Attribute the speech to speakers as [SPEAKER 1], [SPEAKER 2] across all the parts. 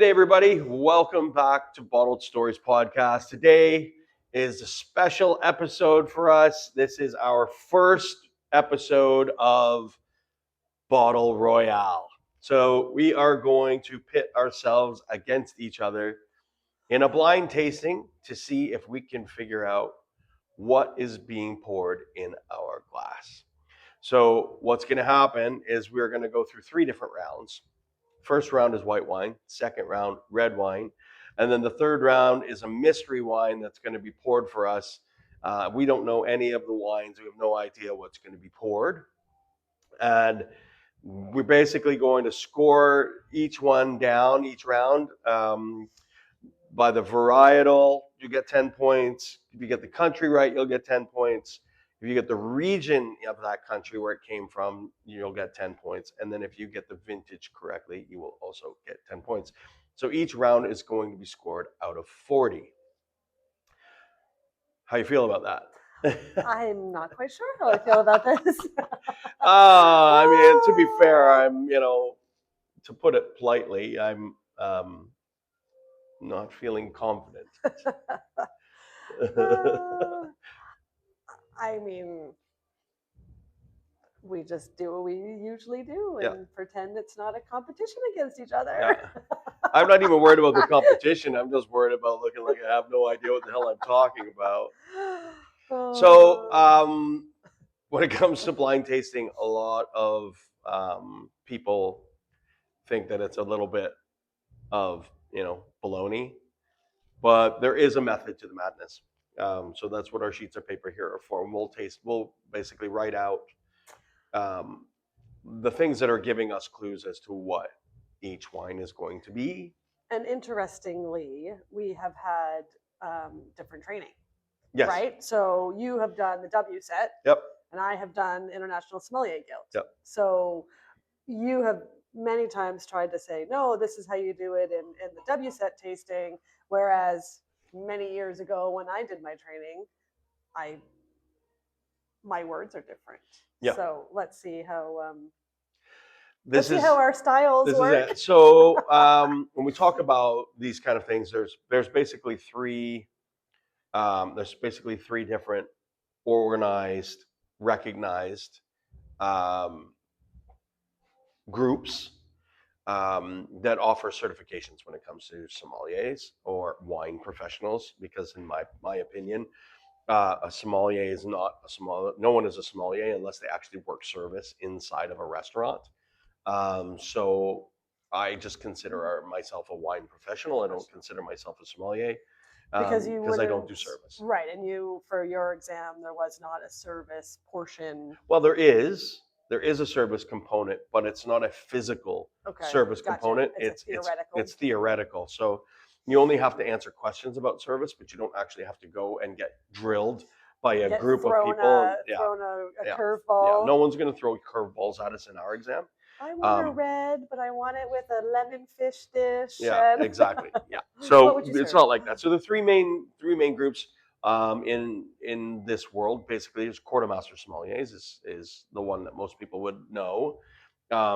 [SPEAKER 1] G'day, everybody. Welcome back to Bottled Stories Podcast. Today is a special episode for us. This is our first episode of Bottle Royale. So we are going to pit ourselves against each other in a blind tasting to see if we can figure out what is being poured in our glass. So what's going to happen is we're going to go through 3 different rounds. First round is white wine, second round, red wine, and then the third round is a mystery wine that's going to be poured for us. We don't know any of the wines. We have no idea what's going to be poured. And we're basically going to score each one down each round by the varietal. You get 10 points. If you get the country right, you'll get 10 points. If you get the region of that country where it came from, you'll get 10 points. And then if you get the vintage correctly, you will also get 10 points. So each round is going to be scored out of 40. How you feel about that?
[SPEAKER 2] I'm not quite sure how I feel about this.
[SPEAKER 1] I mean, to be fair, I'm, to put it politely, I'm not feeling confident.
[SPEAKER 2] I mean, we just do what we usually do and pretend it's not a competition against each other.
[SPEAKER 1] Yeah. I'm not even worried about the competition. I'm just worried about looking like I have no idea what the hell I'm talking about. So when it comes to blind tasting, a lot of people think that it's a little bit of, baloney. But there is a method to the madness. So that's what our sheets of paper here are for. And we'll basically write out the things that are giving us clues as to what each wine is going to be.
[SPEAKER 2] And interestingly, we have had different training.
[SPEAKER 1] Yes.
[SPEAKER 2] Right? So you have done the W set.
[SPEAKER 1] Yep.
[SPEAKER 2] And I have done International Sommelier Guild.
[SPEAKER 1] Yep.
[SPEAKER 2] So you have many times tried to say, no, this is how you do it in the W set tasting. Whereas many years ago when I did my training, my words are different.
[SPEAKER 1] Yeah.
[SPEAKER 2] So let's see how how our styles work.
[SPEAKER 1] Is it. So when we talk about these kind of things, there's basically three different organized, recognized groups that offer certifications when it comes to sommeliers or wine professionals. Because in my opinion, a sommelier is not a sommelier. No one is a sommelier unless they actually work service inside of a restaurant. So I just consider myself a wine professional. I don't consider myself a sommelier because I don't do service.
[SPEAKER 2] Right, and for your exam, there was not a service portion.
[SPEAKER 1] Well, there is a service component, but it's not a physical service component. It's theoretical. It's theoretical. So you only have to answer questions about service, but you don't actually have to go and get drilled by a group of people.
[SPEAKER 2] Thrown a curveball.
[SPEAKER 1] Yeah, no one's going to throw curveballs at us in our exam.
[SPEAKER 2] I want a red, but I want it with a lemon fish dish.
[SPEAKER 1] Yeah, exactly. Yeah. So it's not like that. So the three main groups in this world basically is quartermaster sommeliers is the one that most people would know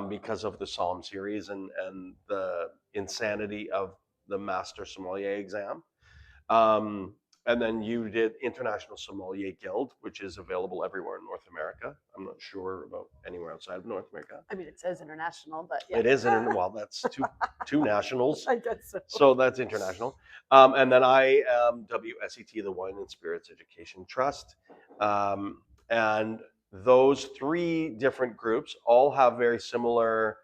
[SPEAKER 1] because of the Somm series and the insanity of the master sommelier exam. And then you did International Sommelier Guild, which is available everywhere in North America. I'm not sure about anywhere outside of North America.
[SPEAKER 2] I mean, it says international, but yeah.
[SPEAKER 1] It is, well, that's two nationals.
[SPEAKER 2] I guess so.
[SPEAKER 1] So that's international. And then I am WSET, the Wine and Spirits Education Trust. And those 3 different groups all have very similar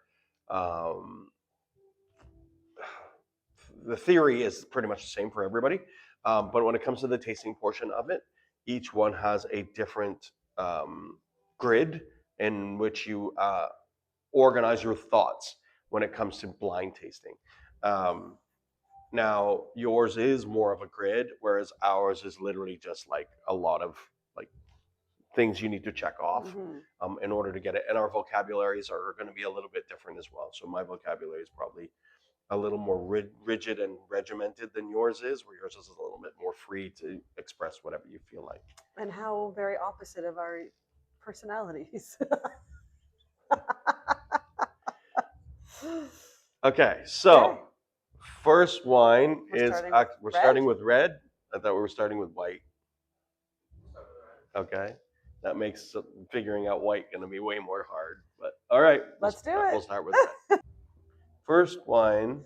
[SPEAKER 1] the theory is pretty much the same for everybody. But when it comes to the tasting portion of it, each one has a different grid in which you organize your thoughts when it comes to blind tasting. Now, yours is more of a grid, whereas ours is literally just like a lot of like things you need to check off in order to get it. And our vocabularies are going to be a little bit different as well. So my vocabulary is probably a little more rigid and regimented than yours is, where yours is a little bit more free to express whatever you feel like.
[SPEAKER 2] And how very opposite of our personalities.
[SPEAKER 1] Okay, so first wine
[SPEAKER 2] We're
[SPEAKER 1] is
[SPEAKER 2] starting with
[SPEAKER 1] we're
[SPEAKER 2] red?
[SPEAKER 1] starting with red. I thought we were starting with white. Okay, that makes figuring out white going to be way more hard. But all right,
[SPEAKER 2] Let's do it.
[SPEAKER 1] we'll start with red. First wine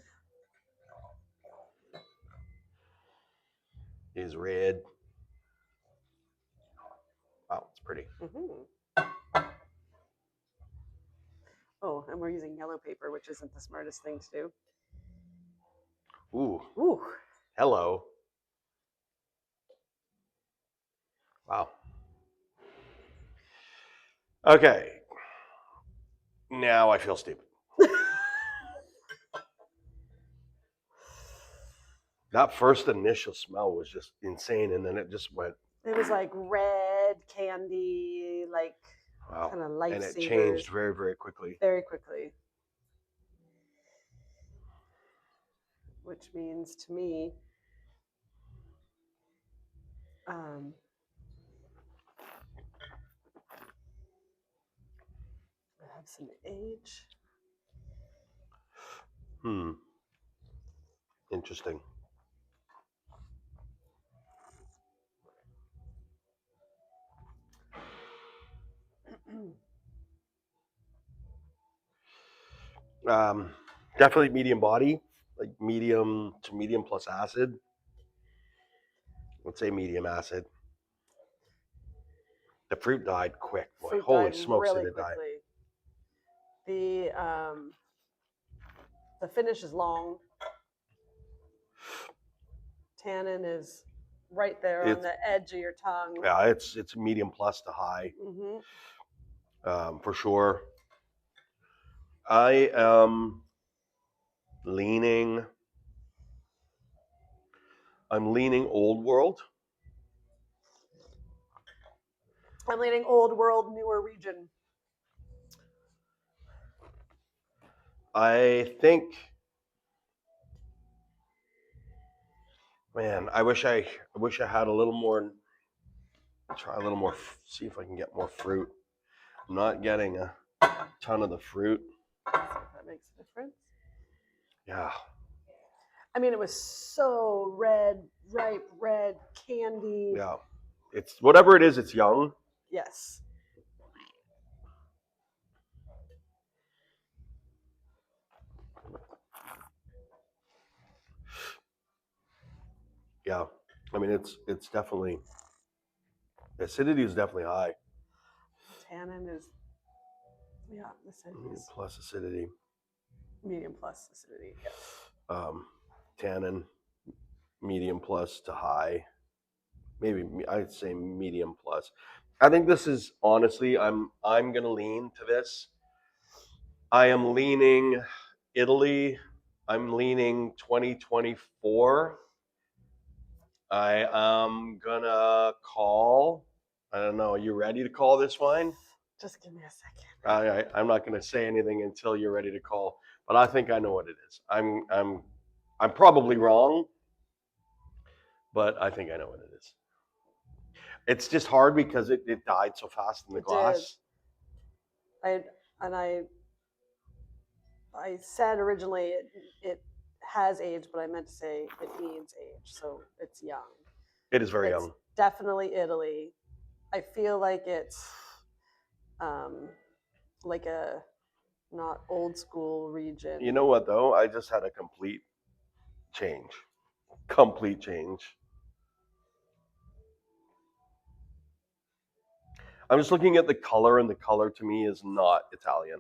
[SPEAKER 1] is red. Wow, it's pretty.
[SPEAKER 2] Oh, and we're using yellow paper, which isn't the smartest thing to do.
[SPEAKER 1] Ooh,
[SPEAKER 2] Ooh.
[SPEAKER 1] hello. Wow. Okay. Now I feel stupid. That first initial smell was just insane, and then it just went.
[SPEAKER 2] It was like red candy, like
[SPEAKER 1] Wow.
[SPEAKER 2] kind of
[SPEAKER 1] And it
[SPEAKER 2] lifesavers.
[SPEAKER 1] changed very, very quickly.
[SPEAKER 2] Very quickly. Which means to me, I have some age.
[SPEAKER 1] Interesting. Definitely medium body, like medium to medium plus acid. Let's say medium acid. The fruit died quick. Boy,
[SPEAKER 2] Fruit
[SPEAKER 1] holy
[SPEAKER 2] died
[SPEAKER 1] smokes,
[SPEAKER 2] really
[SPEAKER 1] did it die.
[SPEAKER 2] quickly. The finish is long. Tannin is right there on the edge of your tongue.
[SPEAKER 1] Yeah, it's medium plus to high, for sure. I am leaning. I'm leaning old world.
[SPEAKER 2] I'm leaning old world, newer region.
[SPEAKER 1] I think, man, I wish I had a little more. Try a little more. See if I can get more fruit. I'm not getting a ton of the fruit.
[SPEAKER 2] See if that makes a difference.
[SPEAKER 1] Yeah.
[SPEAKER 2] I mean, it was so red, ripe, red candy.
[SPEAKER 1] Yeah. It's whatever it is. It's young.
[SPEAKER 2] Yes.
[SPEAKER 1] Yeah. I mean, it's definitely, the acidity is definitely high.
[SPEAKER 2] Tannin is, yeah, acidity is
[SPEAKER 1] plus acidity.
[SPEAKER 2] medium plus acidity. Yes.
[SPEAKER 1] Tannin, medium plus to high. Maybe I'd say medium plus. I think this is honestly, I'm gonna lean to this. I am leaning Italy. I'm leaning 2024. I am gonna call. I don't know. Are you ready to call this wine?
[SPEAKER 2] Just give me a second.
[SPEAKER 1] I'm not going to say anything until you're ready to call, but I think I know what it is. I'm probably wrong, but I think I know what it is. It's just hard because it died so fast in the glass.
[SPEAKER 2] I said originally it has age, but I meant to say it needs age, so it's young.
[SPEAKER 1] It is very young.
[SPEAKER 2] Definitely Italy. I feel like it's like a not old school region.
[SPEAKER 1] You know what though? I just had a complete change. Complete change. I'm just looking at the color, and the color to me is not Italian.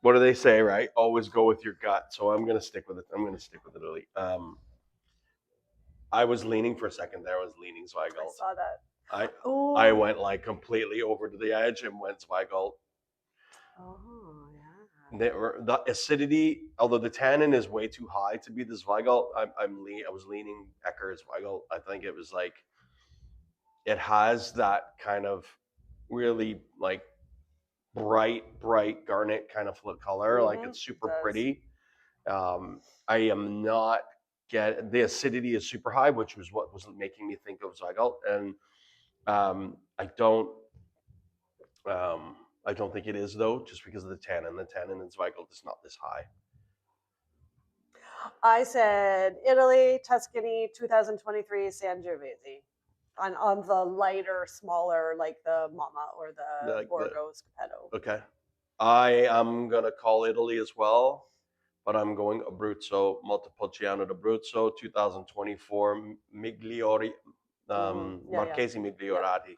[SPEAKER 1] What do they say, right? Always go with your gut. So I'm gonna stick with it. I'm gonna stick with Italy. I was leaning for a second there. I was leaning Zweigelt.
[SPEAKER 2] I saw that.
[SPEAKER 1] I went like completely over to the edge and went Zweigelt.
[SPEAKER 2] Oh yeah.
[SPEAKER 1] The acidity, although the tannin is way too high to be the Zweigelt, I was leaning Ecker Zweigelt. I think it was like, it has that kind of really like bright garnet kind of color. Like it's super pretty. I am not the acidity is super high, which was what was making me think of Zweigelt, and I don't. I don't think it is though, just because of the tannin. The tannin in Zweigelt is not this high.
[SPEAKER 2] I said Italy, Tuscany, 2023 Sangiovese. On the lighter, smaller, like the Mama or the
[SPEAKER 1] Like
[SPEAKER 2] Borgo Scapetto.
[SPEAKER 1] okay. I am gonna call Italy as well, but I'm going Abruzzo Montepulciano d'Abruzzo 2024 Migliori
[SPEAKER 2] Yeah, yeah.
[SPEAKER 1] Marchesi
[SPEAKER 2] Yep.
[SPEAKER 1] Migliorati.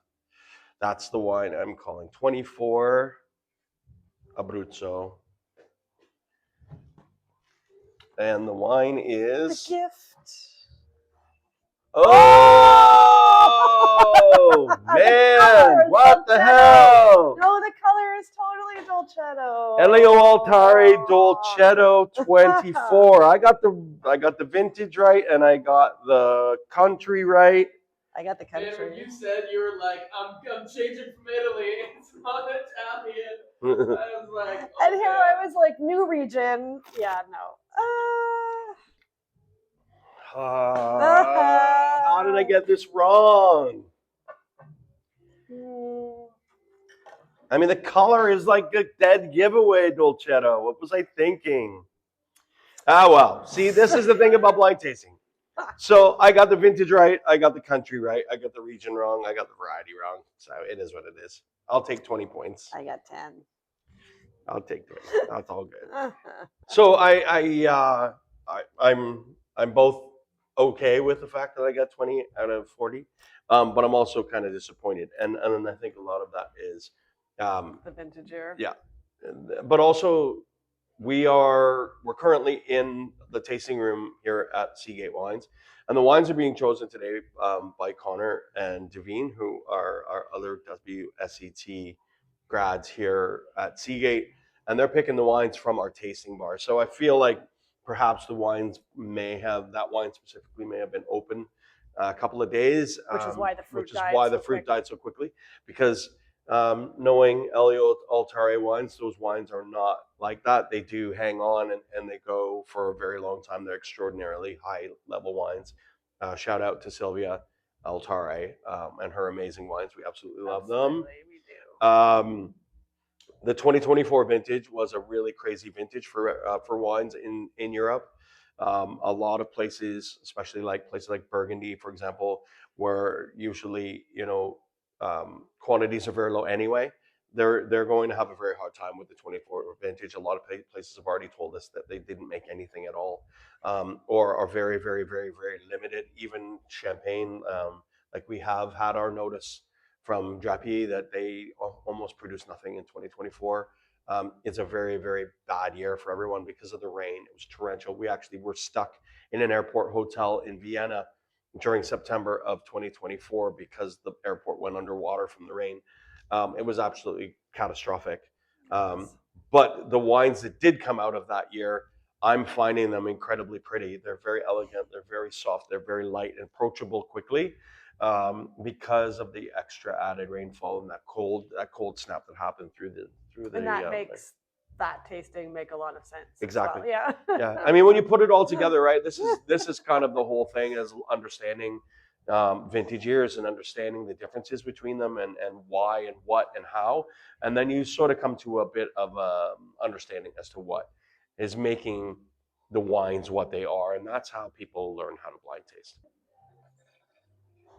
[SPEAKER 1] That's the wine I'm calling. 24 Abruzzo. And the wine
[SPEAKER 2] The
[SPEAKER 1] is
[SPEAKER 2] gift.
[SPEAKER 1] oh
[SPEAKER 2] The
[SPEAKER 1] man,
[SPEAKER 2] color is
[SPEAKER 1] what the
[SPEAKER 2] Dolcetto.
[SPEAKER 1] hell?
[SPEAKER 2] No, the color is totally Dolcetto.
[SPEAKER 1] Elio Altari Dolcetto 24. I got the vintage right and I got the country right.
[SPEAKER 2] I got the
[SPEAKER 3] Man, when
[SPEAKER 2] country.
[SPEAKER 3] you said you were like, I'm changing from Italy, it's not Italian. I was like, okay.
[SPEAKER 2] And here I was like, new region. Yeah, no.
[SPEAKER 1] How did I get this wrong? I mean, the color is like a dead giveaway, Dolcetto. What was I thinking? Ah, well. See, this is the thing about blind tasting. So I got the vintage right. I got the country right. I got the region wrong. I got the variety wrong. So it is what it is. I'll take 20 points.
[SPEAKER 2] I got 10.
[SPEAKER 1] I'll take 20. That's all good. So I'm both okay with the fact that I got 20 out of 40, but I'm also kind of disappointed, and I think a lot of that is
[SPEAKER 2] The vintage year.
[SPEAKER 1] yeah, but also we're currently in the tasting room here at Seagate Wines, and the wines are being chosen today by Connor and Devine, who are our other WSET grads here at Seagate, and they're picking the wines from our tasting bar. So I feel like perhaps the wines that wine specifically may have been open a couple of days,
[SPEAKER 2] Which is why the fruit
[SPEAKER 1] which is
[SPEAKER 2] died
[SPEAKER 1] why
[SPEAKER 2] so
[SPEAKER 1] the fruit
[SPEAKER 2] quick.
[SPEAKER 1] died so quickly, because knowing Elio Altare wines, those wines are not like that. They do hang on and they go for a very long time. They're extraordinarily high level wines. Shout out to Sylvia Altare and her amazing wines. We absolutely love them.
[SPEAKER 2] Absolutely, we do.
[SPEAKER 1] The 2024 vintage was a really crazy vintage for wines in Europe. A lot of places, especially like places like Burgundy, for example, where usually quantities are very low anyway. They're going to have a very hard time with the 24 vintage. A lot of places have already told us that they didn't make anything at all, or are very, very, very, very limited. Even Champagne, like we have had our notice from Drapier that they almost produced nothing in 2024. It's a very, very bad year for everyone because of the rain. It was torrential. We actually were stuck in an airport hotel in Vienna during September of 2024 because the airport went underwater from the rain. It was absolutely catastrophic. But the wines that did come out of that year, I'm finding them incredibly pretty. They're very elegant. They're very soft. They're very light and approachable quickly because of the extra added rainfall and that cold snap that happened through the
[SPEAKER 2] And that makes that tasting make a lot of sense.
[SPEAKER 1] Exactly.
[SPEAKER 2] Well. Yeah.
[SPEAKER 1] Yeah. I mean, when you put it all together, right? This is kind of the whole thing, is understanding vintage years and understanding the differences between them and why and what and how, and then you sort of come to a bit of understanding as to what is making the wines what they are, and that's how people learn how to blind taste.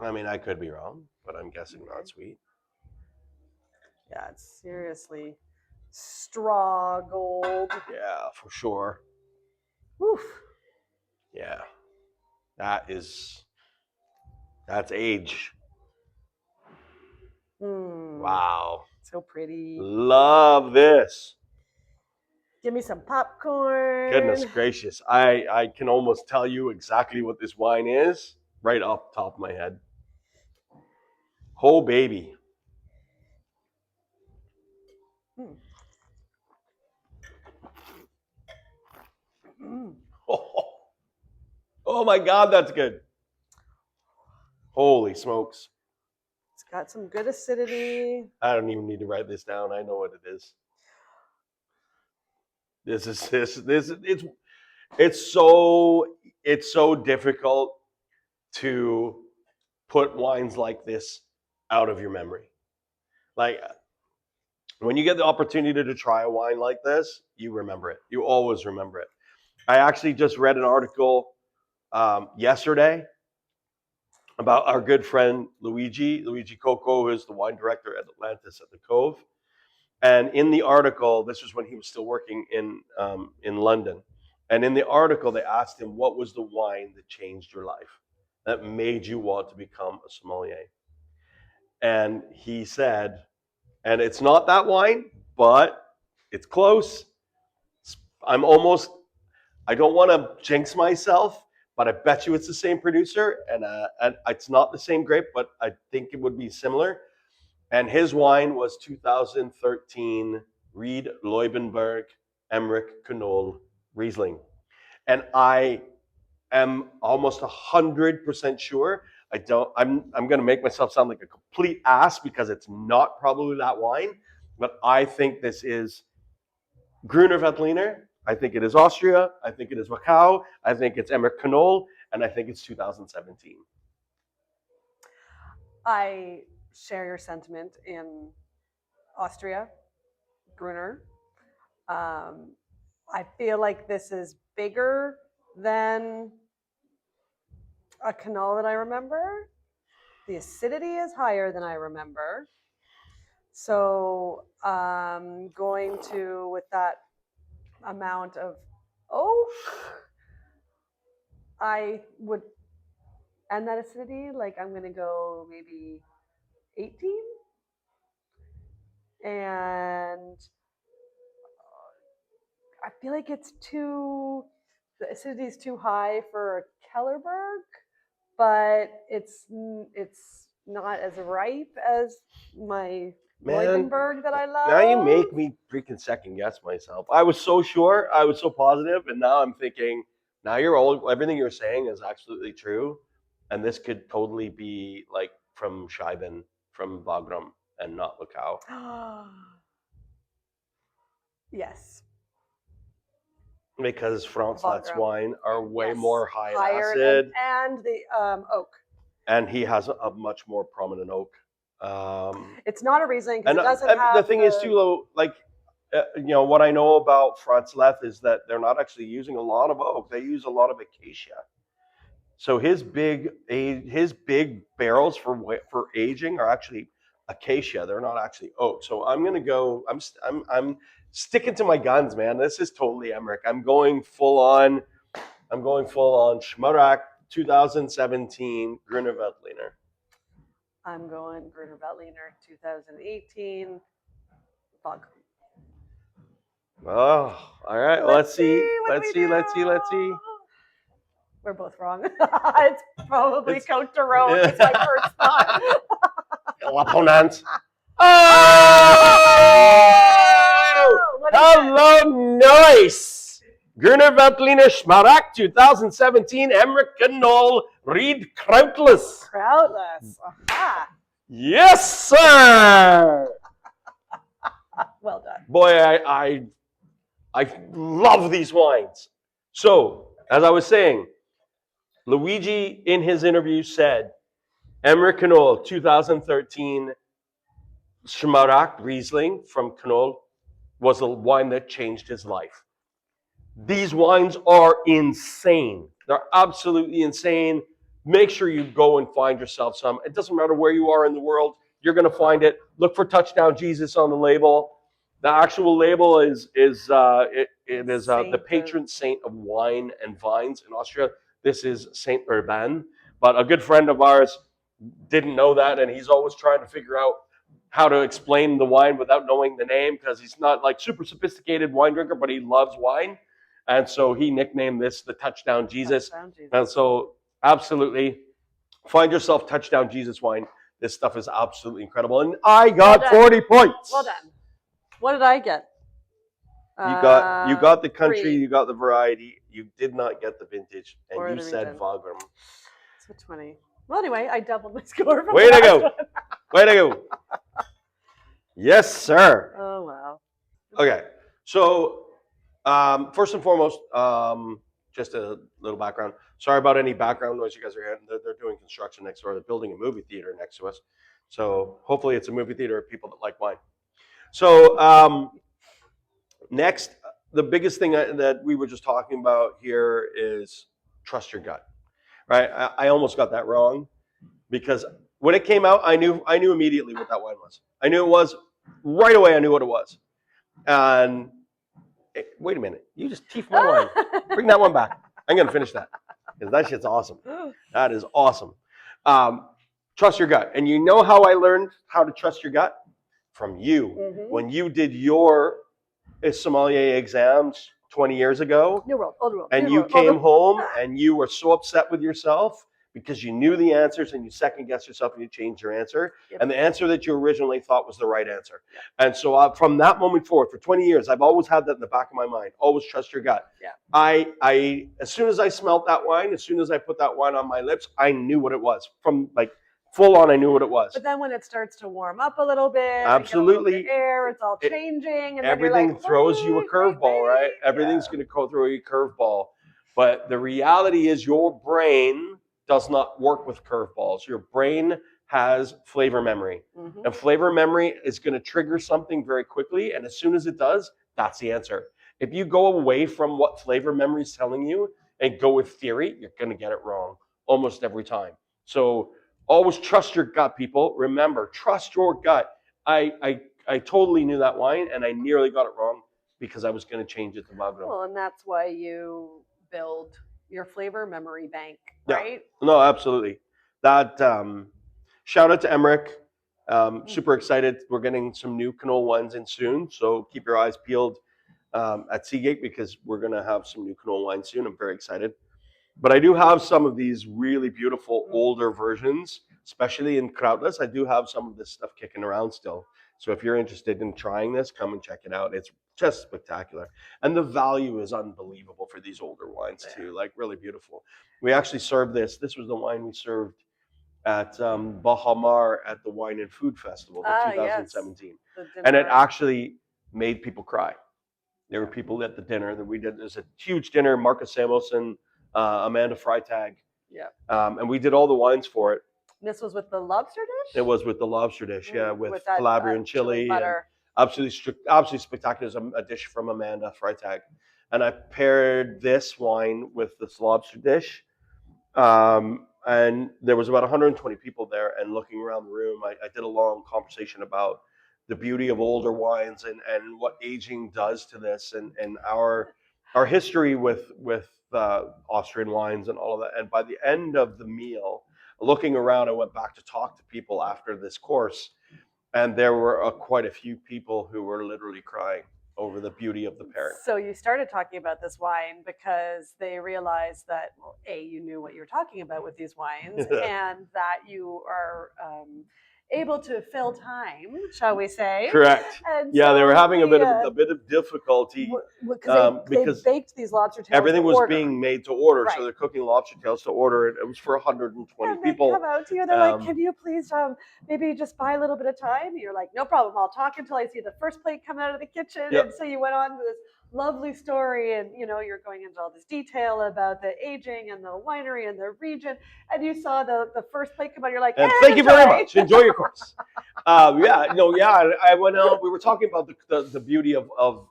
[SPEAKER 1] I mean, I could be wrong, but I'm guessing not sweet.
[SPEAKER 2] Yeah, it's seriously straw gold.
[SPEAKER 1] Yeah, for sure.
[SPEAKER 2] Woof.
[SPEAKER 1] Yeah, that's age. Wow.
[SPEAKER 2] So pretty.
[SPEAKER 1] Love this.
[SPEAKER 2] Give me some popcorn.
[SPEAKER 1] Goodness gracious. I can almost tell you exactly what this wine is right off the top of my head. Oh, baby. Oh my God, that's good. Holy smokes.
[SPEAKER 2] It's got some good acidity.
[SPEAKER 1] I don't even need to write this down. I know what it is. It's so difficult to put wines like this out of your memory. Like when you get the opportunity to try a wine like this, you remember it. You always remember it. I actually just read an article yesterday about our good friend Luigi Coco, who's the wine director at Atlantis at the Cove. And in the article, this was when he was still working in London. And in the article, they asked him, what was the wine that changed your life, that made you want to become a sommelier? And he said, and it's not that wine, but it's close. I'm almost, I don't want to jinx myself, but I bet you it's the same producer. And it's not the same grape, but I think it would be similar. And his wine was 2013 Reed Leubenberg Emmerich Knoll Riesling. And I am almost 100% sure. I'm going to make myself sound like a complete ass because it's not probably that wine, but I think this is Gruner Veltliner. I think it is Austria. I think it is Wachau. I think it's Emmerich Knoll, and I think it's 2017.
[SPEAKER 2] I share your sentiment in Austria, Gruner. I feel like this is bigger than a canal that I remember. The acidity is higher than I remember. So going to with that amount of oak, I would, and that acidity, like I'm gonna go maybe 18. And I feel like the acidity is too high for a Kellerberg, but it's not as ripe as my Leubenberg that I love.
[SPEAKER 1] Now you make me freaking second guess myself. I was so sure, I was so positive, and now I'm thinking, now you're old. Everything you're saying is absolutely true, and this could totally be like from Scheiben, from Wagram, and not Wachau.
[SPEAKER 2] Yes.
[SPEAKER 1] Because Franzlet's
[SPEAKER 2] Wagram.
[SPEAKER 1] wine are way
[SPEAKER 2] Yes.
[SPEAKER 1] more high in
[SPEAKER 2] Higher
[SPEAKER 1] acid,
[SPEAKER 2] and the oak.
[SPEAKER 1] and he has a much more prominent oak.
[SPEAKER 2] It's not a Riesling because
[SPEAKER 1] And
[SPEAKER 2] it doesn't have
[SPEAKER 1] the thing is too, though, like what I know about Franzlet is that they're not actually using a lot of oak; they use a lot of acacia. So his big barrels for aging are actually acacia. They're not actually oak. So I'm gonna go. I'm sticking to my guns, man. This is totally Emmerich. I'm going full on. I'm going full on Schmarak 2017 Gruner Veltliner.
[SPEAKER 2] I'm going Gruner Veltliner 2018. Bug.
[SPEAKER 1] Oh, all right. Let's see. Let's see.
[SPEAKER 2] We're both wrong. It's probably Cote de Rhone. It's my first thought.
[SPEAKER 1] L'Opponent. Oh! Hello, nice. Gruner Veltliner Schmarak 2017 Emmerich Knoll Reed Krautless.
[SPEAKER 2] Krautless. Aha.
[SPEAKER 1] Yes, sir.
[SPEAKER 2] Well done.
[SPEAKER 1] Boy, I love these wines. So, as I was saying, Luigi in his interview said Emmerich Knoll 2013 Schmarak Riesling from Knoll was a wine that changed his life. These wines are insane. They're absolutely insane. Make sure you go and find yourself some. It doesn't matter where you are in the world, you're going to find it. Look for Touchdown Jesus on the label. The actual label is the patron saint of wine and vines in Austria. This is Saint Urban, but a good friend of ours didn't know that, and he's always trying to figure out how to explain the wine without knowing the name because he's not like super sophisticated wine drinker, but he loves wine. And so he nicknamed this the Touchdown Jesus. And so absolutely find yourself Touchdown Jesus wine. This stuff is absolutely incredible. And I got 40 points.
[SPEAKER 2] Well done. What did I get?
[SPEAKER 1] You got the country,
[SPEAKER 2] 3.
[SPEAKER 1] you got the variety, you did not get the vintage, and
[SPEAKER 2] Or
[SPEAKER 1] you
[SPEAKER 2] the
[SPEAKER 1] said
[SPEAKER 2] region.
[SPEAKER 1] Wagram.
[SPEAKER 2] So 20. Well, anyway, I doubled my score. From
[SPEAKER 1] Way
[SPEAKER 2] the
[SPEAKER 1] to go.
[SPEAKER 2] last one.
[SPEAKER 1] Way to go. Yes, sir.
[SPEAKER 2] Oh, wow.
[SPEAKER 1] Okay. So, first and foremost, just a little background. Sorry about any background noise you guys are hearing. They're doing construction next door. They're building a movie theater next to us. So hopefully it's a movie theater of people that like wine. So next, the biggest thing that we were just talking about here is trust your gut. Right? I almost got that wrong because when it came out, I knew immediately what that wine was. I knew it was right away. I knew what it was. And wait a minute, you just teeth my wine. Bring that one back. I'm gonna finish that because that shit's awesome. That is awesome. Trust your gut, and you know how I learned how to trust your gut from you when you did your sommelier exams 20 years ago.
[SPEAKER 2] New world, old world.
[SPEAKER 1] And you came home and you were so upset with yourself because you knew the answers and you second guessed yourself and you changed your answer.
[SPEAKER 2] Yep.
[SPEAKER 1] And the answer that you originally thought was the right answer. And so from that moment forward, for 20 years, I've always had that in the back of my mind. Always trust your gut.
[SPEAKER 2] Yeah.
[SPEAKER 1] I as soon as I smelt that wine, as soon as I put that wine on my lips, I knew what it was. From like full on, I knew what it was.
[SPEAKER 2] But then when it starts to warm up a little bit,
[SPEAKER 1] absolutely,
[SPEAKER 2] get a little bit of air, it's all changing, and
[SPEAKER 1] everything
[SPEAKER 2] like,
[SPEAKER 1] throws you a curveball, right? Everything's going to go through a curveball. But the reality is, your brain does not work with curveballs. Your brain has flavor memory, and flavor memory is going to trigger something very quickly. And as soon as it does, that's the answer. If you go away from what flavor memory is telling you and go with theory, you're going to get it wrong almost every time. So always trust your gut, people. Remember, trust your gut. I totally knew that wine, and I nearly got it wrong because I was going to change it to Magnum.
[SPEAKER 2] Well, and that's why you build your flavor memory bank, right?
[SPEAKER 1] Yeah. No, absolutely. That shout out to Emmerich. Super excited. We're getting some new canola wines in soon, so keep your eyes peeled at Seagate because we're going to have some new canola wines soon. I'm very excited. But I do have some of these really beautiful older versions, especially in Krautless. I do have some of this stuff kicking around still. So if you're interested in trying this, come and check it out. It's just spectacular. And the value is unbelievable for these older wines too, like really beautiful. We actually served this. This was the wine we served at Bahamar at the Wine and Food Festival, the 2017. Yes. And it actually made people cry. There were people at the dinner that we did. There's a huge dinner, Marcus Samuelson, Amanda Freitag.
[SPEAKER 2] Yeah.
[SPEAKER 1] And we did all the wines for it.
[SPEAKER 2] This was with the lobster dish?
[SPEAKER 1] It was with the lobster dish, with
[SPEAKER 2] that,
[SPEAKER 1] Calabrian chili butter. Absolutely spectacular. It was a dish from Amanda Freitag. And I paired this wine with this lobster dish. And there was about 120 people there. And looking around the room, I did a long conversation about the beauty of older wines and what aging does to this and our history with Austrian wines and all of that. And by the end of the meal, looking around, I went back to talk to people after this course, and there were quite a few people who were literally crying over the beauty of the pairing.
[SPEAKER 2] So you started talking about this wine because they realized that, well, A, you knew what you were talking about with these wines, and that you are able to fill time, shall we say?
[SPEAKER 1] Correct.
[SPEAKER 2] And
[SPEAKER 1] yeah,
[SPEAKER 2] so
[SPEAKER 1] they were having a bit of difficulty
[SPEAKER 2] because they baked these lobster tails.
[SPEAKER 1] Everything was being made to order,
[SPEAKER 2] right.
[SPEAKER 1] So they're cooking lobster tails to order. It was for 120
[SPEAKER 2] and
[SPEAKER 1] people.
[SPEAKER 2] They come out to you. They're like, "Can you please maybe just buy a little bit of time?" And you're like, "No problem. I'll talk until I see the first plate come out of the kitchen." Yep. And so you went on to this lovely story, and you're going into all this detail about the aging and the winery and the region, and you saw the first plate come out. You're like,
[SPEAKER 1] and thank you very much. Enjoy your course. I went out. We were talking about the beauty of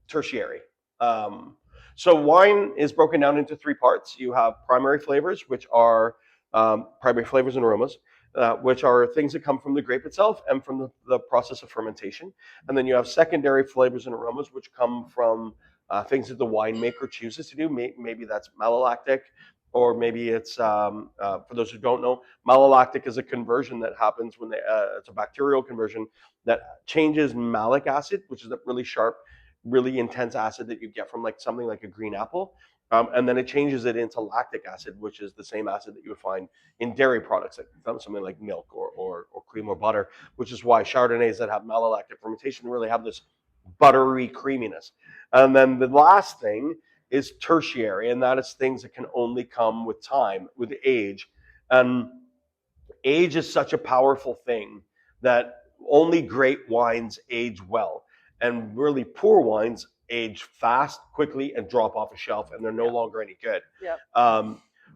[SPEAKER 1] tertiary. So wine is broken down into three parts. You have primary flavors, which are primary flavors and aromas, which are things that come from the grape itself and from the process of fermentation. And then you have secondary flavors and aromas, which come from things that the winemaker chooses to do. Maybe that's malolactic, or maybe it's, for those who don't know, malolactic is a conversion that happens when it's a bacterial conversion that changes malic acid, which is a really sharp, really intense acid that you get from something like a green apple. And then it changes it into lactic acid, which is the same acid that you would find in dairy products, like something like milk or cream or butter, which is why Chardonnays that have malolactic fermentation really have this buttery creaminess. And then the last thing is tertiary, and that is things that can only come with time, with age. And age is such a powerful thing that only great wines age well. And really poor wines age fast, quickly, and drop off a shelf, and they're no longer any good.
[SPEAKER 2] Yep.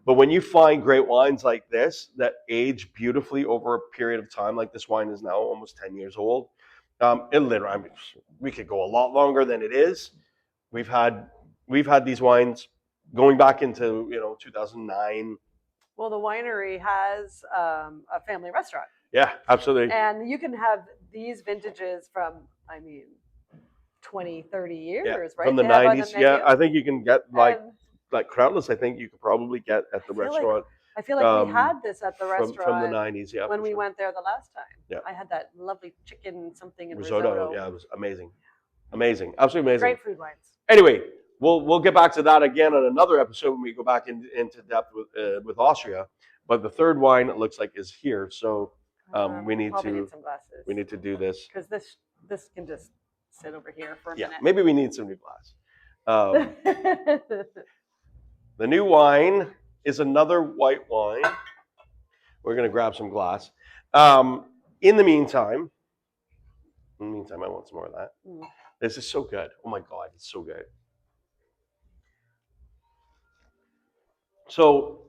[SPEAKER 1] But when you find great wines like this that age beautifully over a period of time, like this wine is now almost 10 years old, it literally, I mean, we could go a lot longer than it is. We've had these wines going back into 2009.
[SPEAKER 2] Well, the winery has a family restaurant,
[SPEAKER 1] Yeah, absolutely.
[SPEAKER 2] and you can have these vintages from, I mean, 20, 30 years, right?
[SPEAKER 1] From the
[SPEAKER 2] They have on
[SPEAKER 1] 90s.
[SPEAKER 2] menu.
[SPEAKER 1] Yeah, I think you can get like
[SPEAKER 2] And
[SPEAKER 1] Krautless. I think you could probably get at the restaurant.
[SPEAKER 2] I feel like we had this at the
[SPEAKER 1] from the
[SPEAKER 2] restaurant
[SPEAKER 1] 90s. Yeah,
[SPEAKER 2] when
[SPEAKER 1] for
[SPEAKER 2] we
[SPEAKER 1] sure.
[SPEAKER 2] went there the last time.
[SPEAKER 1] Yeah.
[SPEAKER 2] I had that lovely chicken something and
[SPEAKER 1] Risotto.
[SPEAKER 2] risotto.
[SPEAKER 1] Yeah, it was amazing, amazing, absolutely amazing.
[SPEAKER 2] Great food wines.
[SPEAKER 1] Anyway, we'll get back to that again on another episode when we go back into depth with Austria. But the third wine, it looks like, is here. So we need
[SPEAKER 2] some glasses.
[SPEAKER 1] We need to do this
[SPEAKER 2] because this can just sit over here for a
[SPEAKER 1] yeah,
[SPEAKER 2] minute.
[SPEAKER 1] maybe we need some new glass. The new wine is another white wine. We're gonna grab some glass. In the meantime, I want some more of that.
[SPEAKER 2] Mm.
[SPEAKER 1] This is so good. Oh my God, it's so good. So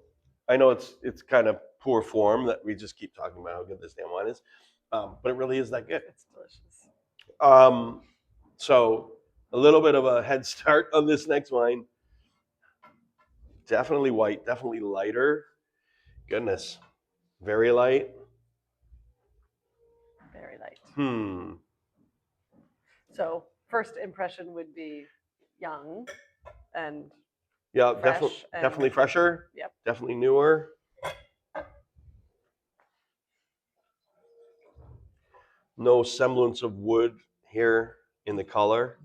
[SPEAKER 1] I know it's kind of poor form that we just keep talking about how good this damn wine is, but it really is that good.
[SPEAKER 2] It's delicious.
[SPEAKER 1] So a little bit of a head start on this next wine. Definitely white, definitely lighter. Goodness, very light.
[SPEAKER 2] Very light. So first impression would be young and
[SPEAKER 1] yeah,
[SPEAKER 2] fresh
[SPEAKER 1] definitely fresher.
[SPEAKER 2] Yep.
[SPEAKER 1] Definitely newer. No semblance of wood here in the color.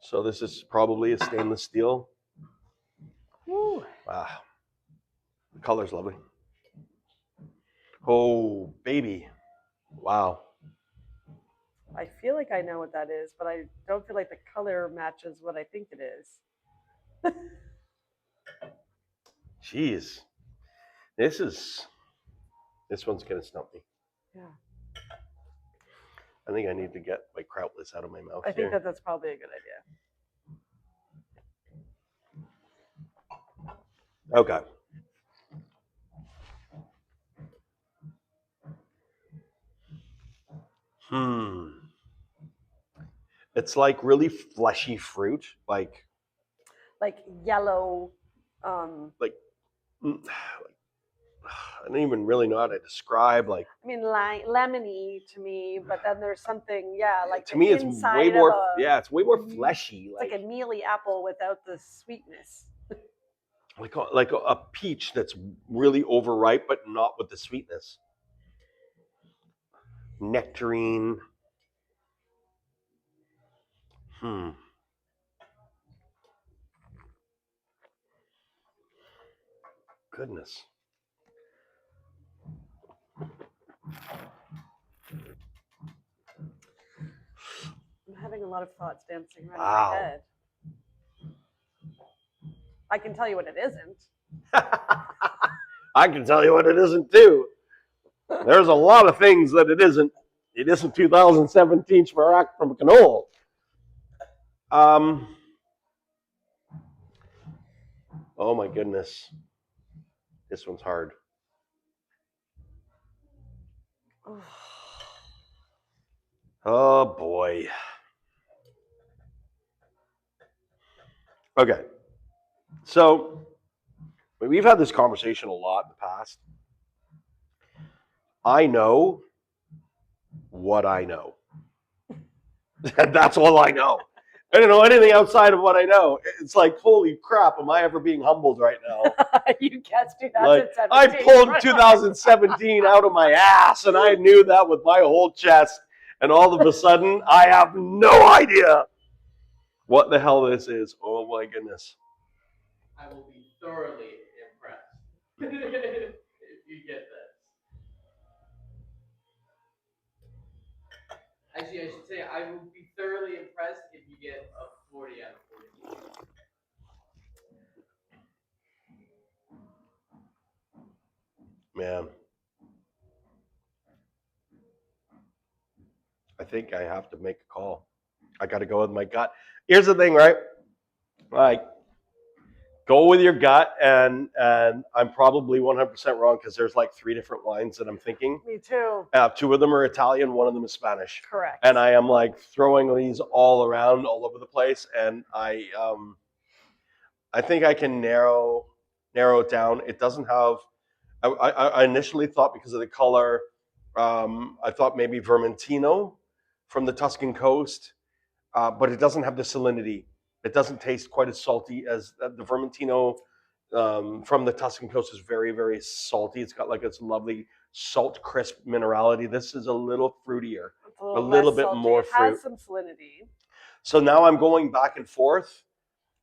[SPEAKER 1] So this is probably a stainless steel.
[SPEAKER 2] Woo.
[SPEAKER 1] Wow. The color's lovely. Oh, baby. Wow.
[SPEAKER 2] I feel like I know what that is, but I don't feel like the color matches what I think it is.
[SPEAKER 1] Jeez. This one's gonna stump me.
[SPEAKER 2] Yeah.
[SPEAKER 1] I think I need to get my Krautless out of my mouth.
[SPEAKER 2] I think that's probably a good idea.
[SPEAKER 1] Okay. It's like really fleshy fruit, like
[SPEAKER 2] yellow.
[SPEAKER 1] I don't even really know how to describe. Like,
[SPEAKER 2] I mean, lemony to me, but then there's something, yeah, like
[SPEAKER 1] to me, it's way more. It's way more fleshy.
[SPEAKER 2] Like a mealy apple without the sweetness.
[SPEAKER 1] Like a peach that's really overripe, but not with the sweetness. Nectarine. Goodness.
[SPEAKER 2] I'm having a lot of thoughts dancing around in my head. I can tell you what it isn't.
[SPEAKER 1] I can tell you what it isn't too. There's a lot of things that it isn't. It isn't 2017 Schmarak from Canola. Oh my goodness. This one's hard. Oh boy. Okay. So we've had this conversation a lot in the past. I know what I know. And that's all I know. I don't know anything outside of what I know. It's like, holy crap, am I ever being humbled right now?
[SPEAKER 2] You guessed 2017.
[SPEAKER 1] I pulled 2017 out of my ass, and I knew that with my whole chest. And all of a sudden, I have no idea what the hell this is. Oh my goodness.
[SPEAKER 3] I will be thoroughly impressed if you get this. Actually, I should say I will be thoroughly impressed if you get a 40 out of 40.
[SPEAKER 1] Man. I think I have to make a call. I got to go with my gut. Here's the thing, right? Like, Go with your gut, and I'm probably 100% wrong because there's like 3 different wines that I'm thinking.
[SPEAKER 2] Me too.
[SPEAKER 1] 2 of them are Italian, 1 of them is Spanish.
[SPEAKER 2] Correct.
[SPEAKER 1] And I am like throwing these all around, all over the place, and I think I can narrow it down. It doesn't have. I initially thought because of the color, I thought maybe Vermentino from the Tuscan coast, but it doesn't have the salinity. It doesn't taste quite as salty as the Vermentino from the Tuscan coast is very, very salty. It's got like this lovely salt, crisp minerality. This is a little fruitier,
[SPEAKER 2] It's
[SPEAKER 1] a little bit
[SPEAKER 2] salty.
[SPEAKER 1] more
[SPEAKER 2] It
[SPEAKER 1] fruit.
[SPEAKER 2] has some salinity.
[SPEAKER 1] So now I'm going back and forth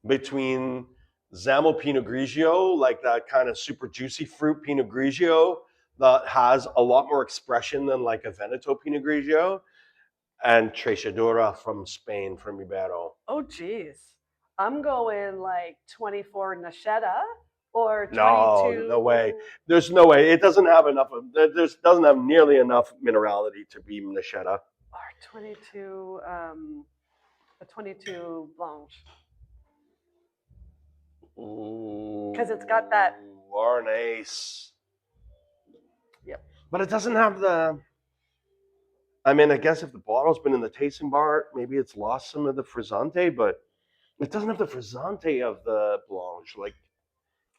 [SPEAKER 1] between Zamo Pinot Grigio, like that kind of super juicy fruit Pinot Grigio that has a lot more expression than like a Veneto Pinot Grigio, and Treixadura from Spain, from Ribero.
[SPEAKER 2] Oh, geez. I'm going like 24 Nachetta or 22.
[SPEAKER 1] No way. There's no way. It doesn't have enough of. Doesn't have nearly enough minerality to be Nachetta.
[SPEAKER 2] Or 22. A 22 Blanche. Because it's got that.
[SPEAKER 1] Arnaise.
[SPEAKER 2] Yep.
[SPEAKER 1] But it doesn't have the. I mean, I guess if the bottle's been in the tasting bar, maybe it's lost some of the frizzante, but it doesn't have the frizzante of the Blanche. Like,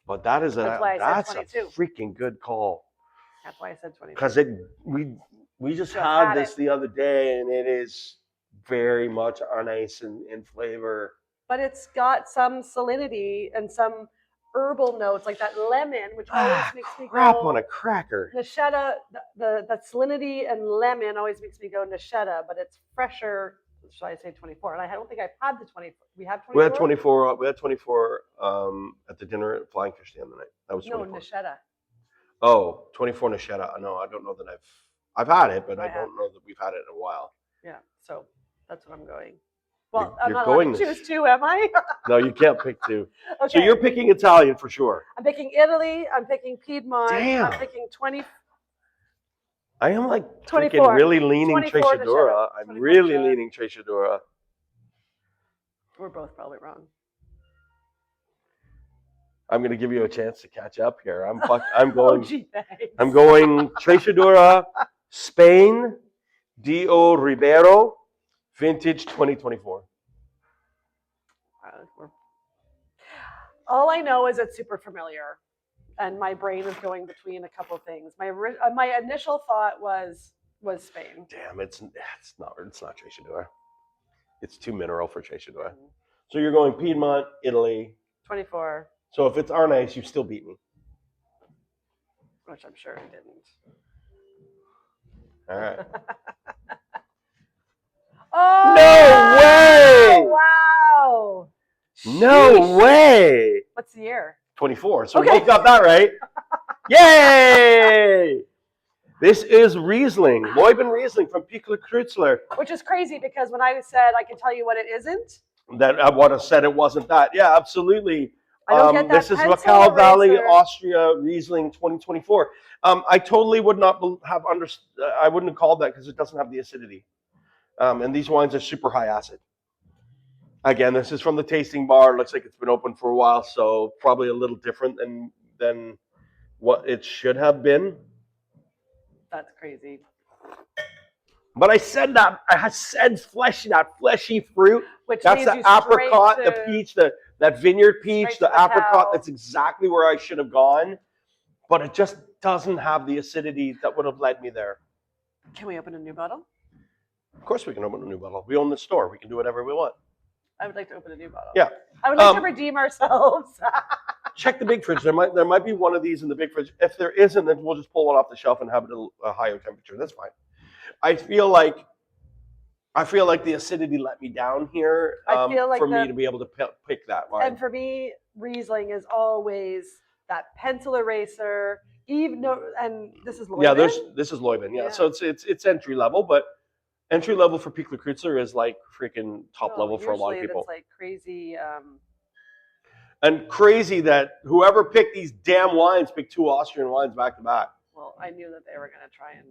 [SPEAKER 1] but that's a freaking good call.
[SPEAKER 2] That's why I said 22.
[SPEAKER 1] Because we just had this the other day, and it is very much Arnaise in flavor.
[SPEAKER 2] But it's got some salinity and some herbal notes, like that lemon, which always makes me
[SPEAKER 1] crap
[SPEAKER 2] go.
[SPEAKER 1] On a cracker.
[SPEAKER 2] Nachetta, the salinity and lemon always makes me go Nachetta, but it's fresher. Should I say 24? And I don't think I've had the 24. We have 24?
[SPEAKER 1] We had 24 at the dinner at Flying Fish the other night. That was 24.
[SPEAKER 2] No, Nachetta.
[SPEAKER 1] Oh, 24 Nachetta. No, I don't know that I've had it, but I don't know that we've had it in a while.
[SPEAKER 2] Yeah, so that's what I'm going. Well, I'm
[SPEAKER 1] you're
[SPEAKER 2] not
[SPEAKER 1] going
[SPEAKER 2] allowed to choose 2, am I?
[SPEAKER 1] No, you can't pick 2.
[SPEAKER 2] Okay.
[SPEAKER 1] So you're picking Italian for sure.
[SPEAKER 2] I'm picking Italy. I'm picking Piedmont.
[SPEAKER 1] Damn.
[SPEAKER 2] I'm picking 20.
[SPEAKER 1] I am like
[SPEAKER 2] 24.
[SPEAKER 1] Really leaning
[SPEAKER 2] 24
[SPEAKER 1] Treixadura. I'm really leaning Treixadura.
[SPEAKER 2] We're both probably wrong.
[SPEAKER 1] I'm going to give you a chance to catch up here. I'm going.
[SPEAKER 2] Oh, gee, thanks.
[SPEAKER 1] I'm going Treixadura, Spain, D.O. Ribero, vintage 2024.
[SPEAKER 2] All I know is it's super familiar, and my brain is going between a couple things. My initial thought was Spain.
[SPEAKER 1] Damn, it's not Treixadura. It's too mineral for Treixadura. Mm-hmm. So you're going Piedmont, Italy.
[SPEAKER 2] 24.
[SPEAKER 1] So if it's Arnaise, you still beat me.
[SPEAKER 2] Which I'm sure I didn't.
[SPEAKER 1] All right.
[SPEAKER 2] Oh!
[SPEAKER 1] No way!
[SPEAKER 2] Wow!
[SPEAKER 1] No way!
[SPEAKER 2] What's the year?
[SPEAKER 1] 24. So we both got that right. Yay! This is Riesling, Leuben Riesling from Pichler Kreuzler.
[SPEAKER 2] Which is crazy because when I said I can tell you what it isn't.
[SPEAKER 1] That I would have said it wasn't that. Yeah, absolutely.
[SPEAKER 2] I don't get that.
[SPEAKER 1] This is Royale Valley, Austria, Riesling 2024. I totally would not have understood. I wouldn't have called that because it doesn't have the acidity. And these wines are super high acid. Again, this is from the tasting bar. It looks like it's been open for a while, so probably a little different than what it should have been.
[SPEAKER 2] That's crazy.
[SPEAKER 1] But I said that. I said fleshy, that fleshy fruit.
[SPEAKER 2] Which
[SPEAKER 1] that's the apricot, the peach, that vineyard peach, the apricot. That's exactly where I should have gone. But it just doesn't have the acidity that would have led me there.
[SPEAKER 2] Can we open a new bottle?
[SPEAKER 1] Of course we can open a new bottle. We own the store. We can do whatever we want.
[SPEAKER 2] I would like to open a new bottle.
[SPEAKER 1] Yeah.
[SPEAKER 2] I would like to redeem ourselves.
[SPEAKER 1] Check the big fridge. There might be one of these in the big fridge. If there isn't, then we'll just pull one off the shelf and have it at a higher temperature. That's fine. I feel like the acidity let me down here.
[SPEAKER 2] I feel like
[SPEAKER 1] for me to be able to pick that wine.
[SPEAKER 2] And for me, Riesling is always that pencil eraser. And this is Leuben.
[SPEAKER 1] Yeah, this is Leuben. Yeah, so it's entry level, but entry level for Pichler Kreuzler is like freaking top level for a lot of people.
[SPEAKER 2] It's like crazy.
[SPEAKER 1] And crazy that whoever picked these damn wines picked 2 Austrian wines back to back.
[SPEAKER 2] Well, I knew that they were going to try and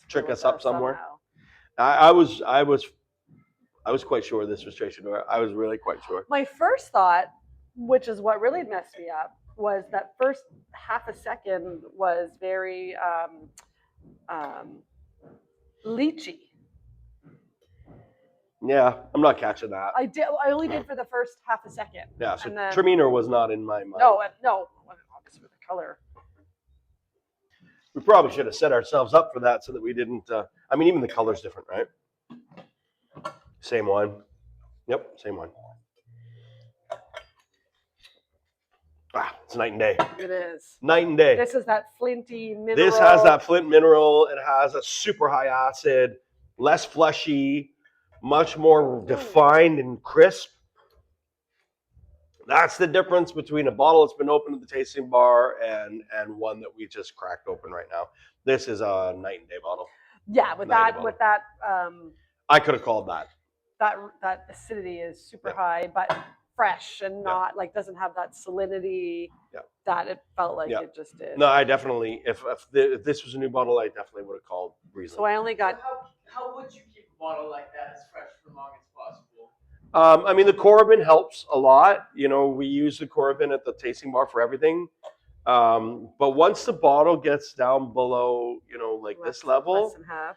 [SPEAKER 1] trick us up somewhere. I was quite sure this was Treixadura. I was really quite sure.
[SPEAKER 2] My first thought which is what really messed me up, was that first half a second was very lychee.
[SPEAKER 1] Yeah, I'm not catching that.
[SPEAKER 2] I only did for the first half a second.
[SPEAKER 1] Yeah, so
[SPEAKER 2] and then,
[SPEAKER 1] Traminer was not in my mind.
[SPEAKER 2] No, obviously with the color.
[SPEAKER 1] We probably should have set ourselves up for that so that we didn't. I mean, even the color's different, right? Same one. Yep, same one. It's night and day.
[SPEAKER 2] It is.
[SPEAKER 1] Night and day.
[SPEAKER 2] This is that flinty mineral.
[SPEAKER 1] This has that flint mineral. It has a super high acid, less fleshy, much more defined and crisp. That's the difference between a bottle that's been opened at the tasting bar and one that we just cracked open right now. This is a night and day bottle.
[SPEAKER 2] Yeah, with that
[SPEAKER 1] I could have called that.
[SPEAKER 2] That acidity is super high, but fresh and not like doesn't have that salinity that it felt like it just did.
[SPEAKER 1] No, I definitely, if this was a new bottle, I definitely would have called Riesling.
[SPEAKER 2] So I only got.
[SPEAKER 3] How would you keep a bottle like that as fresh for as long as possible?
[SPEAKER 1] I mean, the Coravin helps a lot. You know, we use the Coravin at the tasting bar for everything. But once the bottle gets down below, you know, like this level,
[SPEAKER 2] less than half.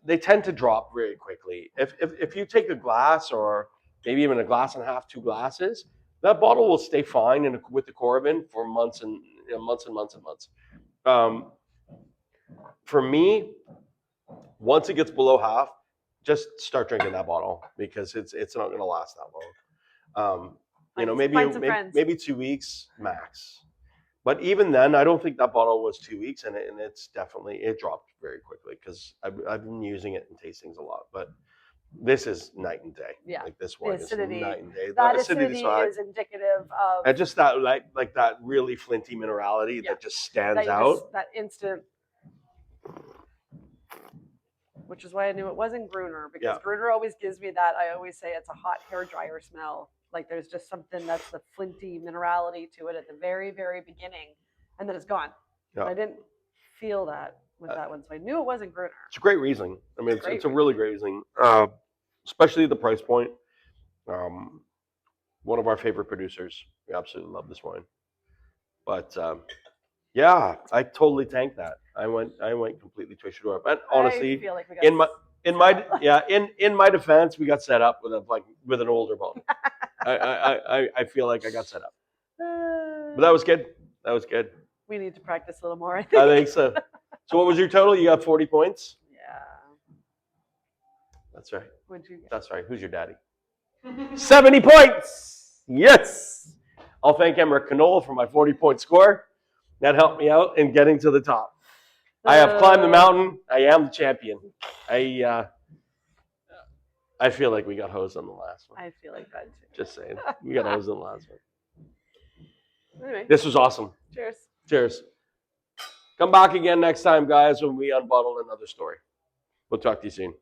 [SPEAKER 1] They tend to drop very quickly. If you take a glass or maybe even a glass and a half, 2 glasses, that bottle will stay fine with the Coravin for months and months and months and months. For me, once it gets below half, just start drinking that bottle because it's not going to last that long. You know, maybe 2 weeks max. But even then, I don't think that bottle was 2 weeks, and it dropped very quickly because I've been using it in tastings a lot. But this is night and day.
[SPEAKER 2] Yeah,
[SPEAKER 1] like this one is night and day.
[SPEAKER 2] That acidity is indicative of,
[SPEAKER 1] and just that like that really flinty minerality that just stands out.
[SPEAKER 2] That instant, which is why I knew it wasn't Gruner, because Gruner always gives me that. I always say it's a hot hair dryer smell. Like there's just something that's the flinty minerality to it at the very, very beginning, and then it's gone. Yeah. I didn't feel that with that one, so I knew it wasn't Gruner.
[SPEAKER 1] It's a great Riesling. I mean, it's a really great Riesling, especially the price point. One of our favorite producers. We absolutely love this wine. But yeah, I totally tanked that. I went completely twisted up. And honestly,
[SPEAKER 2] I feel like we got
[SPEAKER 1] in my defense, we got set up with an older bottle. I feel like I got set up. But that was good. That was good.
[SPEAKER 2] We need to practice a little more, I think.
[SPEAKER 1] I think so. So what was your total? You got 40 points?
[SPEAKER 2] Yeah.
[SPEAKER 1] That's right.
[SPEAKER 2] What'd you get?
[SPEAKER 1] That's right. Who's your daddy? 70 points! Yes! I'll thank Emmerich Canola for my 40-point score. That helped me out in getting to the top. I have climbed the mountain. I am the champion. I feel like we got hosed on the last one.
[SPEAKER 2] I feel like that too.
[SPEAKER 1] Just saying. We got hosed on the last one.
[SPEAKER 2] Anyway.
[SPEAKER 1] This was awesome.
[SPEAKER 2] Cheers.
[SPEAKER 1] Cheers. Come back again next time, guys, when we unbottle another story. We'll talk to you soon.